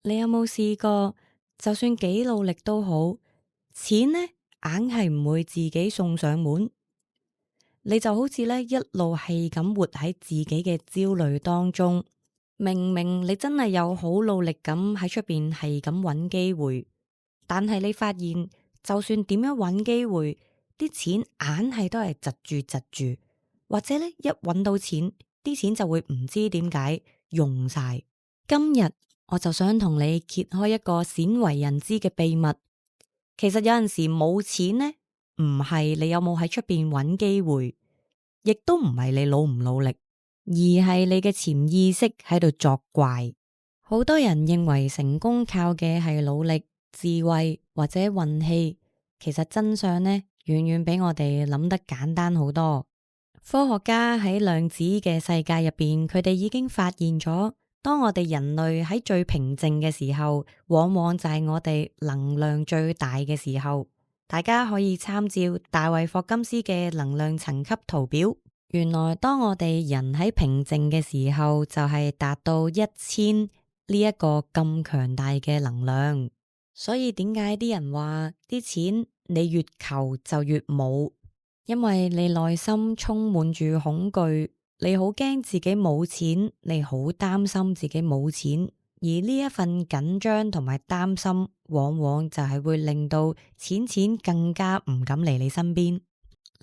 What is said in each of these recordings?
你有冇試過，就算幾努力都好，錢呢硬係唔會自己送上門。你就好似咧一路係咁活喺自己嘅焦慮當中，明明你真係有好努力咁喺出邊係咁揾機會，但係你發現就算點樣揾機會，啲錢硬係都係窒住窒住，或者咧一揾到錢，啲錢就會唔知點解用晒。今日我就想同你揭開一個鮮為人知嘅秘密。其實有陣時冇錢呢，唔係你有冇喺出邊揾機會，亦都唔係你努唔努力，而係你嘅潛意識喺度作怪。好多人認為成功靠嘅係努力、智慧或者運氣，其實真相呢，遠遠比我哋諗得簡單好多。科學家喺量子嘅世界入邊，佢哋已經發現咗，當我哋人類喺最平靜嘅時候，往往就係我哋能量最大嘅時候。大家可以參照大衛霍金斯嘅能量層級圖表。原來當我哋人喺平靜嘅時候，就係達到1000呢一個咁強大嘅能量。所以點解啲人話啲錢你越求就越冇？因為你內心充滿住恐懼，你好驚自己冇錢，你好擔心自己冇錢，而呢一份緊張同埋擔心，往往就係會令到錢更加唔敢嚟你身邊。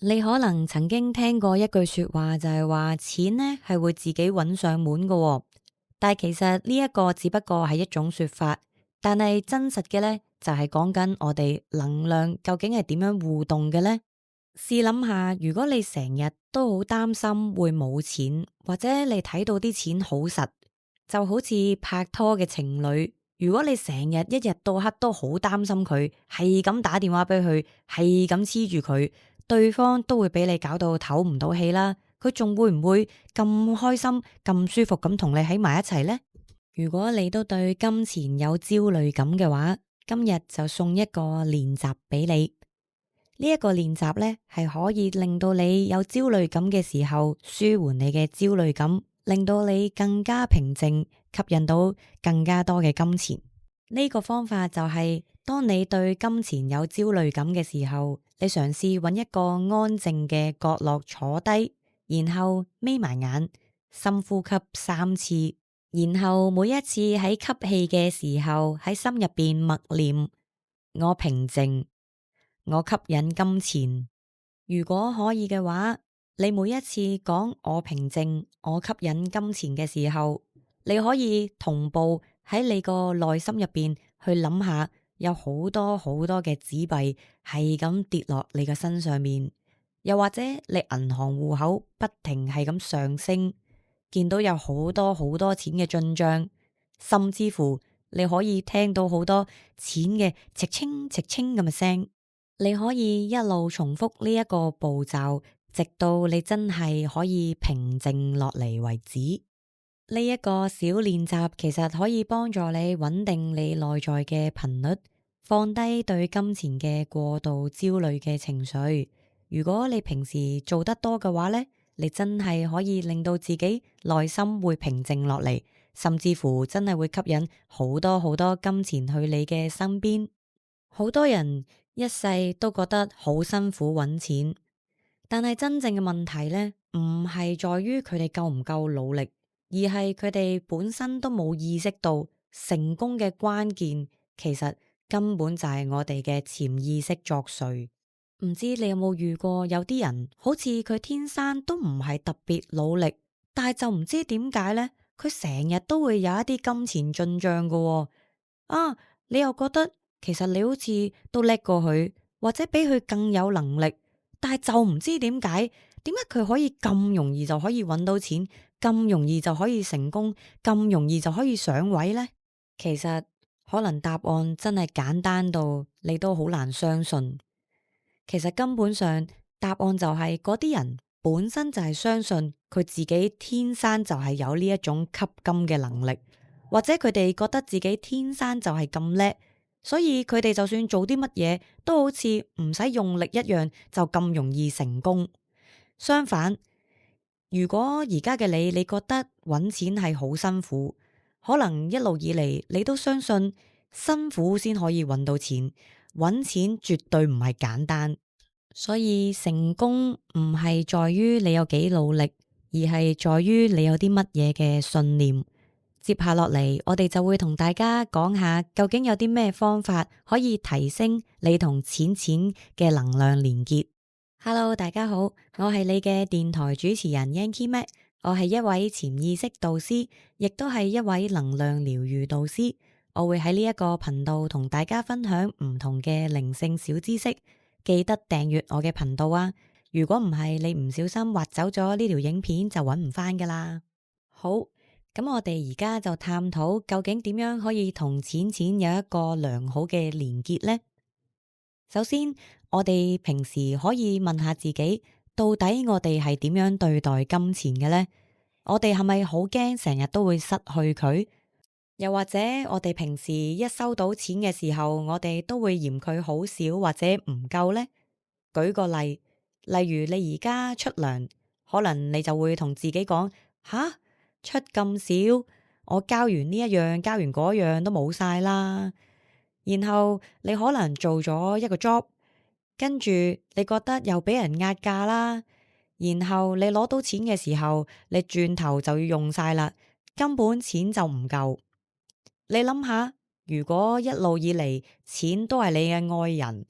你可能曾經聽過一句說話，就係話錢呢係會自己揾上門㗎喎，但係其實呢一個只不過係一種說法，但係真實嘅呢，就係講緊我哋能量究竟係點樣互動嘅呢？試諗下，如果你成日都好擔心會冇錢，或者你睇到啲錢好實，就好似拍拖嘅情侶，如果你成日一日到黑都好擔心佢，係咁打電話俾佢，係咁黐住佢，對方都會俾你搞到唞唔到氣啦。佢仲會唔會咁開心、咁舒服咁同你喺埋一齊呢？如果你都對金錢有焦慮感嘅話，今日就送一個練習俾你。呢一個練習呢，係可以令到你有焦慮感嘅時候，舒緩你嘅焦慮感，令到你更加平靜，吸引到更加多嘅金錢。呢個方法就係，當你對金錢有焦慮感嘅時候，你嘗試揾一個安靜嘅角落坐低，然後眯埋眼，深呼吸3次，然後每一次喺吸氣嘅時候，喺心入邊默念：我平靜。我吸引金錢。如果可以嘅話，你每一次講我平靜、我吸引金錢嘅時候，你可以同步喺你個內心入邊去諗下，有好多好多嘅紙幣係咁跌落你嘅身上面，又或者你銀行戶口不停係咁上升，見到有好多好多錢嘅進賬，甚至乎你可以聽到好多錢嘅嘁清嘁清咁嘅聲。你可以一路重複呢一個步驟，直到你真係可以平靜落嚟為止。呢一個小練習其實可以幫助你穩定你內在嘅頻率，放低對金錢嘅過度焦慮嘅情緒。如果你平時做得多嘅話呢，你真係可以令到自己內心會平靜落嚟，甚至乎真係會吸引好多好多金錢去你嘅身邊。好多人一世都覺得好辛苦揾錢，但係真正嘅問題呢，唔係在於佢哋夠唔夠努力，而係佢哋本身都冇意識到成功嘅關鍵，其實根本就係我哋嘅潛意識作祟。唔知你有冇遇過有啲人，好似佢天生都唔係特別努力，但係就唔知點解呢，佢成日都會有一啲金錢進賬㗎喎。啊，你又覺得其實你好似都叻過佢，或者比佢更有能力，但係就唔知點解佢可以咁容易就可以揾到錢，咁容易就可以成功，咁容易就可以上位呢？其實可能答案真係簡單到你都好難相信。其實根本上答案就係嗰啲人本身就係相信佢自己天生就係有呢一種吸金嘅能力。或者佢哋覺得自己天生就係咁叻，所以佢哋就算做啲乜嘢都好似唔使用力一樣就咁容易成功。相反，如果而家嘅你覺得揾錢係好辛苦，可能一路以嚟你都相信辛苦先可以揾到錢，揾錢絕對唔係簡單。所以成功唔係在於你有幾努力，而係在於你有啲乜嘢嘅信念。接下落嚟，我哋就會同大家講下究竟有啲咩方法可以提升你同錢嘅能量連結。Hello，大家好，我係你嘅電台主持人 Yanky Mac，我係一位潛意識導師，亦都係一位能量療癒導師。我會喺呢一個頻道同大家分享唔同嘅靈性小知識，記得訂閱我嘅頻道啊！如果唔係，你唔小心滑走咗呢條影片就揾唔返㗎喇。好，咁我哋而家就探討究竟點樣可以同錢有一個良好嘅連結呢？首先，我哋平時可以問下自己，到底我哋係點樣對待金錢嘅呢？我哋係咪好驚成日都會失去佢？又或者我哋平時一收到錢嘅時候，我哋都會嫌佢好少或者唔夠呢？舉個例，例如你而家出糧，可能你就會同自己講：吓，出咁少，我交完呢一樣，交完嗰樣都冇晒啦。然後你可能做咗一個 job，跟住你覺得又俾人壓價啦，然後你攞到錢嘅時候，你轉頭就要用晒啦，根本錢就唔夠。你諗下，如果一路以嚟錢都係你嘅愛人，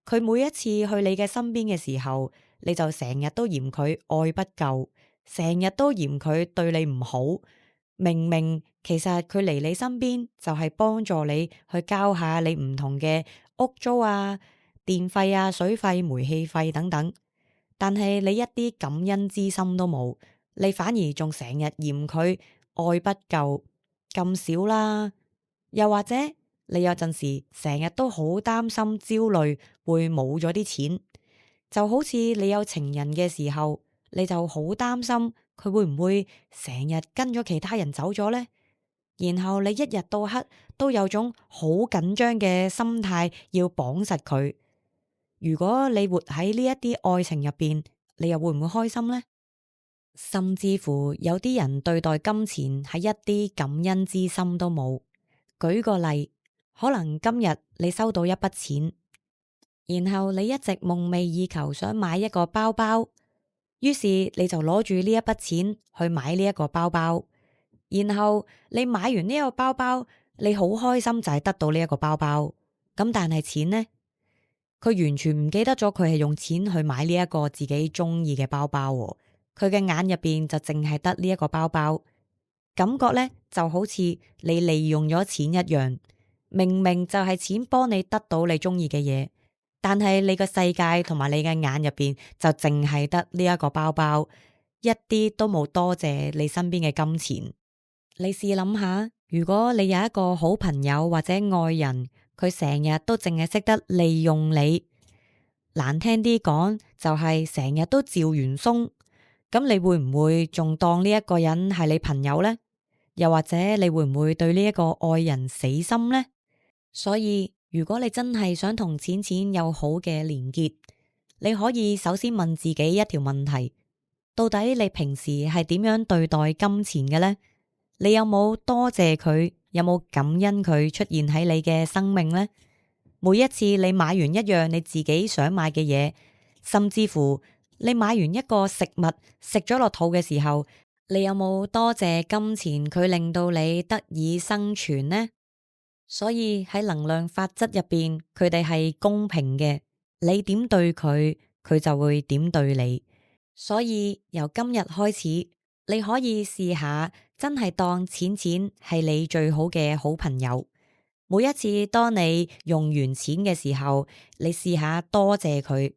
佢每一次去你嘅身邊嘅時候，你就成日都嫌佢愛不夠，成日都嫌佢對你唔好。明明其實佢嚟你身邊就係幫助你去交下你唔同嘅屋租啊、電費啊、水費、煤氣費等等，但係你一啲感恩之心都冇，你反而仲成日嫌佢愛不夠咁少啦。又或者你有陣時成日都好擔心焦慮會冇咗啲錢，就好似你有情人嘅時候，你就好擔心佢會唔會成日跟咗其他人走咗呢？然後你一日到黑都有種好緊張嘅心態要綁實佢。如果你活喺呢一啲愛情入邊，你又會唔會開心呢？甚至乎有啲人對待金錢係一啲感恩之心都冇。舉個例，可能今日你收到一筆錢，然後你一直夢寐以求想買一個包包，於是你就攞住呢一筆錢去買呢一個包包，然後你買完呢一個包包，你好開心就係得到呢一個包包，咁但係錢呢？佢完全唔記得咗佢係用錢去買呢一個自己中意嘅包包喎，佢嘅眼入邊就淨係得呢一個包包。感覺咧就好似你利用咗錢一樣，明明就係錢幫你得到你中意嘅嘢，但係你個世界同埋你嘅眼入邊就淨係得呢一個包包，一啲都冇多謝你身邊嘅金錢。你試諗下，如果你有一個好朋友或者愛人，佢成日都淨係識得利用你，難聽啲講就係成日都趙完鬆，咁你會唔會仲當呢一個人係你朋友呢？又或者你會唔會對呢一個愛人死心呢？所以如果你真係想同錢有好嘅連結，你可以首先問自己一條問題：到底你平時係點樣對待金錢嘅呢？你有冇多謝佢？有冇感恩佢出現喺你嘅生命呢？每一次你買完一樣你自己想買嘅嘢，甚至乎你買完一個食物食咗落肚嘅時候，你有冇多謝金錢佢令到你得以生存呢？所以喺能量法則入邊，佢哋係公平嘅，你點對佢，佢就會點對你。所以由今日開始，你可以試下真係當錢係你最好嘅好朋友。每一次當你用完錢嘅時候，你試下多謝佢，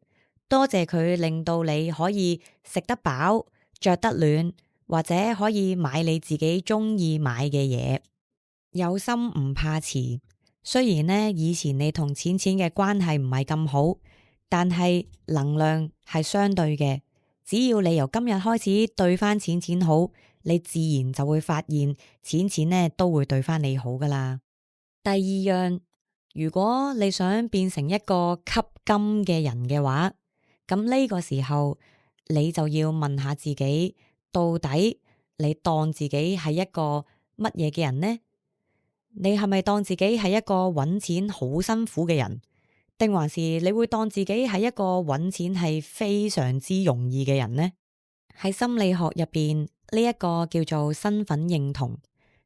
多謝佢令到你可以食得飽、着得暖。或者可以買你自己中意買嘅嘢，有心唔怕遲。雖然呢，以前你同錢嘅關係唔係咁好，但係能量係相對嘅。只要你由今日開始對翻錢好，你自然就會發現錢呢都會對翻你好噶啦。第二樣，如果你想變成一個吸金嘅人嘅話，咁呢個時候你就要問下自己。到底你當自己係一個乜嘢嘅人呢？你係咪當自己係一個揾錢好辛苦嘅人，定還是你會當自己係一個揾錢係非常之容易嘅人呢？喺心理學入邊，呢一個叫做身份認同，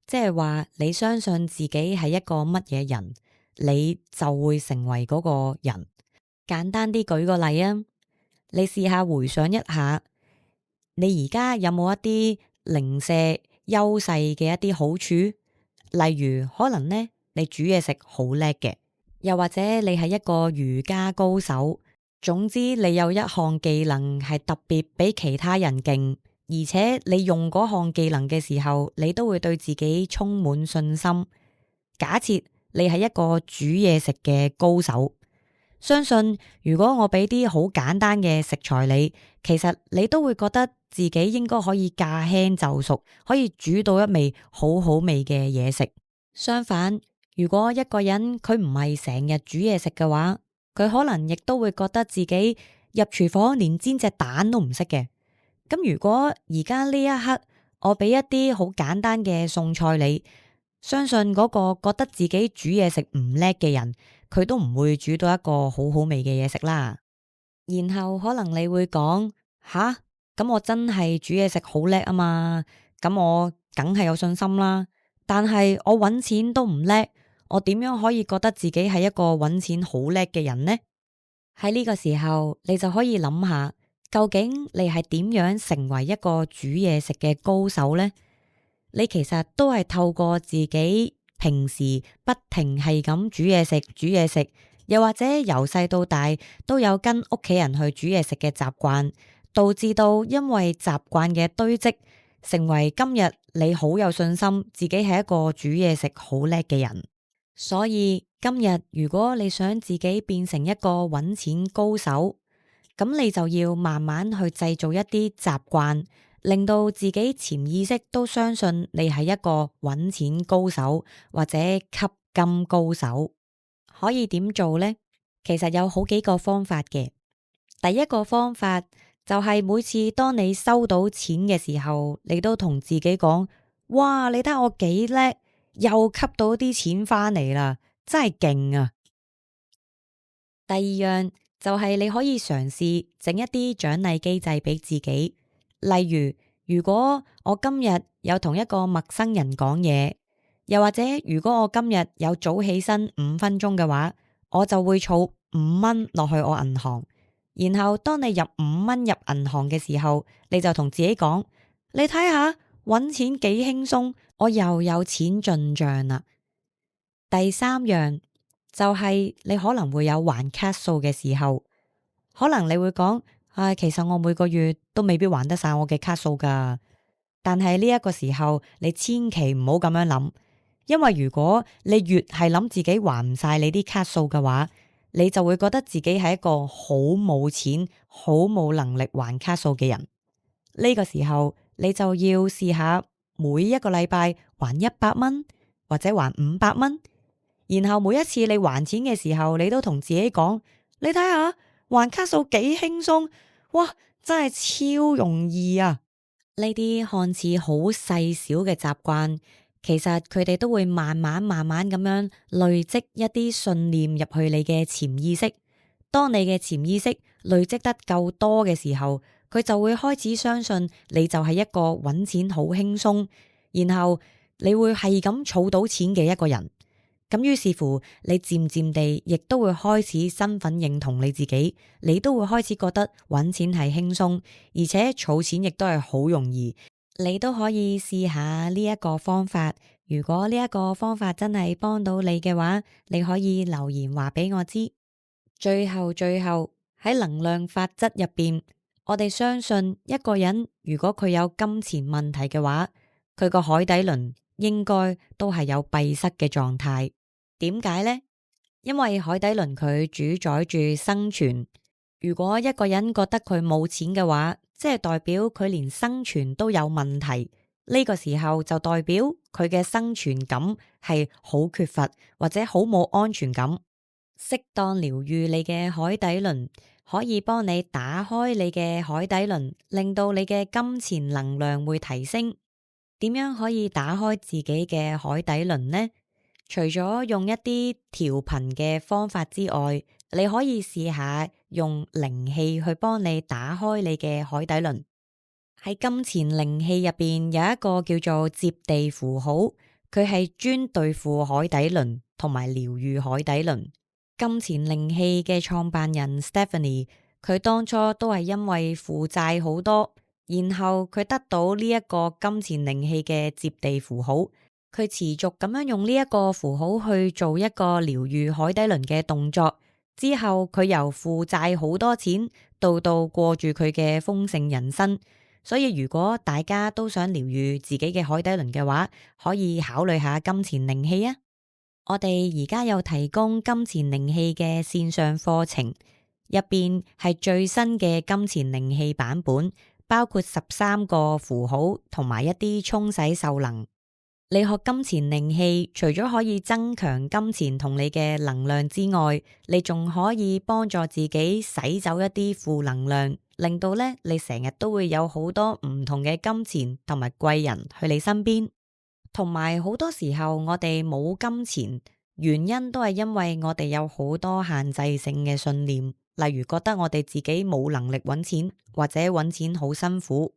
即係話你相信自己係一個乜嘢人，你就會成為嗰個人。簡單啲舉個例啊，你試下回想一下，你而家有冇一啲零舍優勢嘅一啲好處？例如可能呢，你煮嘢食好叻嘅，又或者你係一個瑜伽高手。總之，你有一項技能係特別比其他人勁，而且你用嗰項技能嘅時候，你都會對自己充滿信心。假設你係一個煮嘢食嘅高手，相信如果我俾啲好簡單嘅食材你，其實你都會覺得自己應該可以駕輕就熟，可以煮到一味好好味嘅嘢食。相反，如果一個人佢唔係成日煮嘢食嘅話，佢可能亦都會覺得自己入廚房連煎隻蛋都唔識嘅。咁如果而家呢一刻我俾一啲好簡單嘅餸菜你，相信嗰個覺得自己煮嘢食唔叻嘅人，佢都唔會煮到一個好好味嘅嘢食啦。然後可能你會講，吓，咁我真係煮嘢食好叻啊嘛，咁我梗係有信心啦。但係我揾錢都唔叻，我點樣可以覺得自己係一個揾錢好叻嘅人呢？喺呢個時候，你就可以諗下，究竟你係點樣成為一個煮嘢食嘅高手呢？你其實都係透過自己平時不停係咁煮嘢食，又或者由細到大都有跟屋企人去煮嘢食嘅習慣，導致到因為習慣嘅堆積，成為今日你好有信心自己係一個煮嘢食好叻嘅人。所以今日如果你想自己變成一個揾錢高手，咁你就要慢慢去製造一啲習慣，令到自己潛意識都相信你係一個揾錢高手或者吸金高手。可以點做呢？其實有好幾個方法嘅。第一個方法就係每次當你收到錢嘅時候，你都同自己講：哇，你睇我幾叻，又吸到啲錢翻嚟啦，真係勁啊！第二樣就係你可以嘗試整一啲獎勵機制俾自己，例如如果我今日有同一個陌生人講嘢，又或者如果我今日有早起身5分鐘嘅話，我就會儲5蚊落去我銀行。然後當你入5蚊入銀行嘅時候，你就同自己講：你睇下搵錢幾輕鬆，我又有錢進賬啦。第三樣就係你可能會有還卡數嘅時候，可能你會講：唉，其實我每個月都未必還得晒我嘅卡數噶。但係呢一個時候，你千祈唔好咁樣諗，因為如果你越係諗自己還唔晒你啲卡數嘅話，你就會覺得自己係一個好冇錢、好冇能力還卡數嘅人。呢個時候，你就要試下每一個禮拜還100蚊，或者還500蚊。然後每一次你還錢嘅時候，你都同自己講：你睇下還卡數幾輕鬆，哇，真係超容易啊！呢啲看似好細小嘅習慣，其實佢哋都會慢慢咁樣累積一啲信念入去你嘅潛意識。當你嘅潛意識累積得夠多嘅時候，佢就會開始相信你就係一個揾錢好輕鬆，然後你會係咁儲到錢嘅一個人。咁於是乎，你漸漸地亦都會開始身份認同你自己，你都會開始覺得揾錢係輕鬆，而且儲錢亦都係好容易。你都可以試下呢一個方法。如果呢一個方法真係幫到你嘅話，你可以留言話俾我知。最後喺能量法則入邊，我哋相信一個人如果佢有金錢問題嘅話，佢個海底輪應該都係有閉塞嘅狀態。點解呢？因為海底輪佢主宰住生存。如果一個人覺得佢冇錢嘅話，即係代表佢連生存都有問題。呢個時候就代表佢嘅生存感係好缺乏，或者好冇安全感。適當療癒你嘅海底輪，可以幫你打開你嘅海底輪，令到你嘅金錢能量會提升。點樣可以打開自己嘅海底輪呢？除咗用一啲調頻嘅方法之外，你可以試下用靈氣去幫你打開你嘅海底輪。喺金錢靈氣入邊有一個叫做接地符號，佢係專對付海底輪同埋療愈海底輪。金錢靈氣嘅創辦人 Stephanie， 佢當初都係因為負債好多，然後佢得到呢一個金錢靈氣嘅接地符號，佢持續咁樣用呢一個符號去做一個療愈海底輪嘅動作，之後佢由負債好多錢到過住佢嘅豐盛人生。所以如果大家都想療愈自己嘅海底輪嘅話，可以考慮下金錢靈氣啊！我哋而家有提供金錢靈氣嘅線上課程，入邊係最新嘅金錢靈氣版本，包括13個符號同埋一啲沖洗受能。你學金錢靈氣，除咗可以增強金錢同你嘅能量之外，你仲可以幫助自己洗走一啲負能量，令到咧你成日都會有好多唔同嘅金錢同埋貴人去你身邊。同埋好多時候我哋冇金錢，原因都係因為我哋有好多限制性嘅信念，例如覺得我哋自己冇能力揾錢，或者揾錢好辛苦，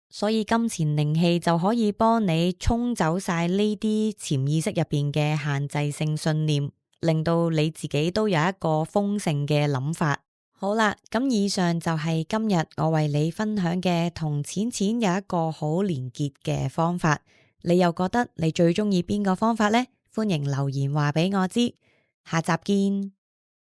所以金錢靈氣就可以幫你沖走晒呢啲潛意識入邊嘅限制性信念，令到你自己都有一個豐盛嘅諗法。好啦，咁以上就係今日我為你分享嘅同錢有一個好連結嘅方法。你又覺得你最中意邊個方法呢？歡迎留言話俾我知，下集見。